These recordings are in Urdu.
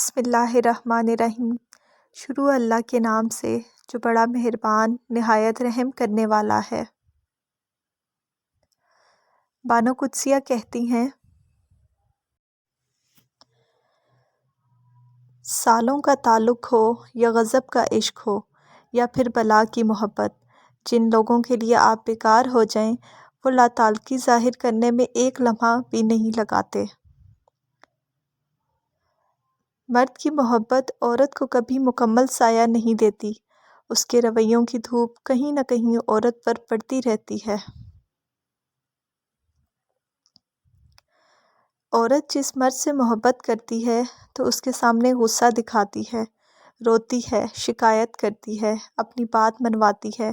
بسم اللہ الرحمن الرحیم۔ شروع اللہ کے نام سے جو بڑا مہربان نہایت رحم کرنے والا ہے۔ بانو قدسیہ کہتی ہیں، سالوں کا تعلق ہو یا غضب کا عشق ہو یا پھر بلا کی محبت، جن لوگوں کے لیے آپ بیکار ہو جائیں وہ لاتعلقی ظاہر کرنے میں ایک لمحہ بھی نہیں لگاتے۔ مرد کی محبت عورت کو کبھی مکمل سایہ نہیں دیتی، اس کے رویوں کی دھوپ کہیں نہ کہیں عورت پر پڑتی رہتی ہے۔ عورت جس مرد سے محبت کرتی ہے تو اس کے سامنے غصہ دکھاتی ہے، روتی ہے، شکایت کرتی ہے، اپنی بات منواتی ہے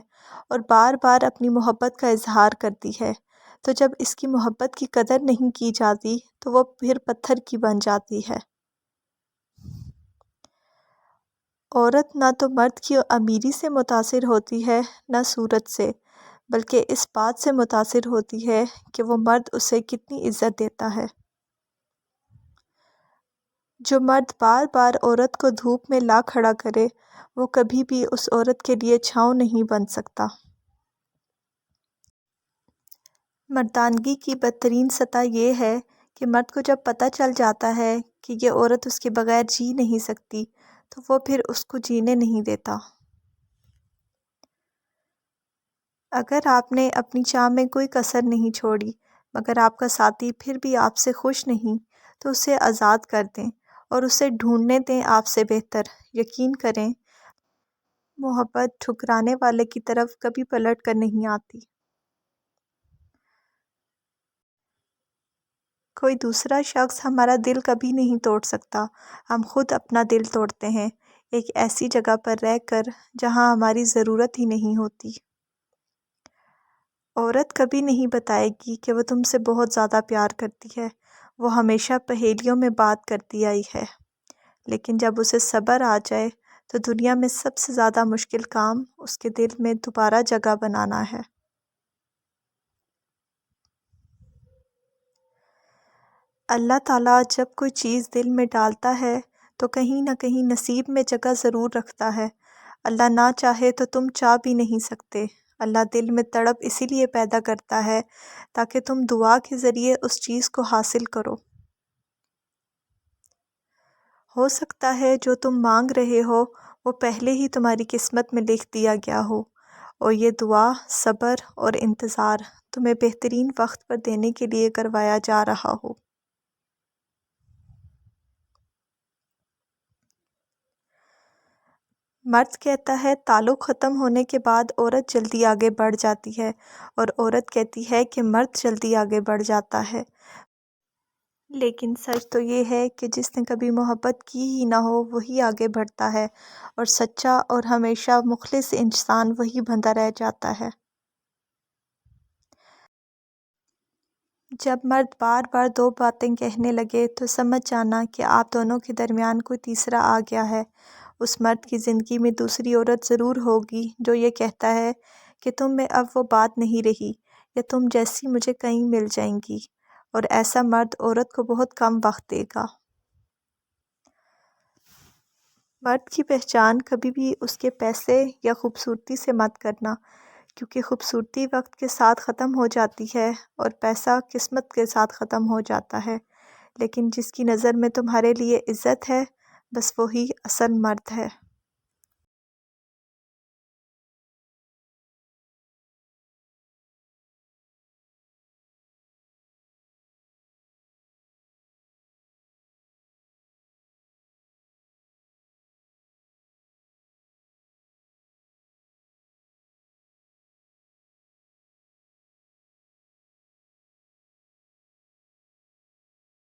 اور بار بار اپنی محبت کا اظہار کرتی ہے، تو جب اس کی محبت کی قدر نہیں کی جاتی تو وہ پھر پتھر کی بن جاتی ہے۔ عورت نہ تو مرد کی امیری سے متاثر ہوتی ہے نہ صورت سے، بلکہ اس بات سے متاثر ہوتی ہے کہ وہ مرد اسے کتنی عزت دیتا ہے۔ جو مرد بار بار عورت کو دھوپ میں لا کھڑا کرے وہ کبھی بھی اس عورت کے لیے چھاؤں نہیں بن سکتا۔ مردانگی کی بدترین سطح یہ ہے کہ مرد کو جب پتہ چل جاتا ہے کہ یہ عورت اس کے بغیر جی نہیں سکتی تو وہ پھر اس کو جینے نہیں دیتا۔ اگر آپ نے اپنی چاہ میں کوئی کسر نہیں چھوڑی مگر آپ کا ساتھی پھر بھی آپ سے خوش نہیں تو اسے آزاد کر دیں اور اسے ڈھونڈنے دیں آپ سے بہتر۔ یقین کریں، محبت ٹھکرانے والے کی طرف کبھی پلٹ کر نہیں آتی۔ کوئی دوسرا شخص ہمارا دل کبھی نہیں توڑ سکتا، ہم خود اپنا دل توڑتے ہیں، ایک ایسی جگہ پر رہ کر جہاں ہماری ضرورت ہی نہیں ہوتی۔ عورت کبھی نہیں بتائے گی کہ وہ تم سے بہت زیادہ پیار کرتی ہے، وہ ہمیشہ پہیلیوں میں بات کرتی آئی ہے، لیکن جب اسے صبر آ جائے تو دنیا میں سب سے زیادہ مشکل کام اس کے دل میں دوبارہ جگہ بنانا ہے۔ اللہ تعالیٰ جب کوئی چیز دل میں ڈالتا ہے تو کہیں نہ کہیں نصیب میں جگہ ضرور رکھتا ہے۔ اللہ نہ چاہے تو تم چاہ بھی نہیں سکتے۔ اللہ دل میں تڑپ اسی لیے پیدا کرتا ہے تاکہ تم دعا کے ذریعے اس چیز کو حاصل کرو۔ ہو سکتا ہے جو تم مانگ رہے ہو وہ پہلے ہی تمہاری قسمت میں لکھ دیا گیا ہو، اور یہ دعا، صبر اور انتظار تمہیں بہترین وقت پر دینے کے لیے کروایا جا رہا ہو۔ مرد کہتا ہے تعلق ختم ہونے کے بعد عورت جلدی آگے بڑھ جاتی ہے، اور عورت کہتی ہے کہ مرد جلدی آگے بڑھ جاتا ہے۔ لیکن سچ تو یہ ہے کہ جس نے کبھی محبت کی ہی نہ ہو وہی آگے بڑھتا ہے، اور سچا اور ہمیشہ مخلص انسان وہی بندھا رہ جاتا ہے۔ جب مرد بار بار دو باتیں کہنے لگے تو سمجھ جانا کہ آپ دونوں کے درمیان کوئی تیسرا آ گیا ہے۔ اس مرد کی زندگی میں دوسری عورت ضرور ہوگی جو یہ کہتا ہے کہ تم میں اب وہ بات نہیں رہی، یا تم جیسی مجھے کہیں مل جائیں گی، اور ایسا مرد عورت کو بہت کم وقت دے گا۔ مرد کی پہچان کبھی بھی اس کے پیسے یا خوبصورتی سے مت کرنا، کیونکہ خوبصورتی وقت کے ساتھ ختم ہو جاتی ہے اور پیسہ قسمت کے ساتھ ختم ہو جاتا ہے، لیکن جس کی نظر میں تمہارے لیے عزت ہے بس وہی اصل مرد ہے۔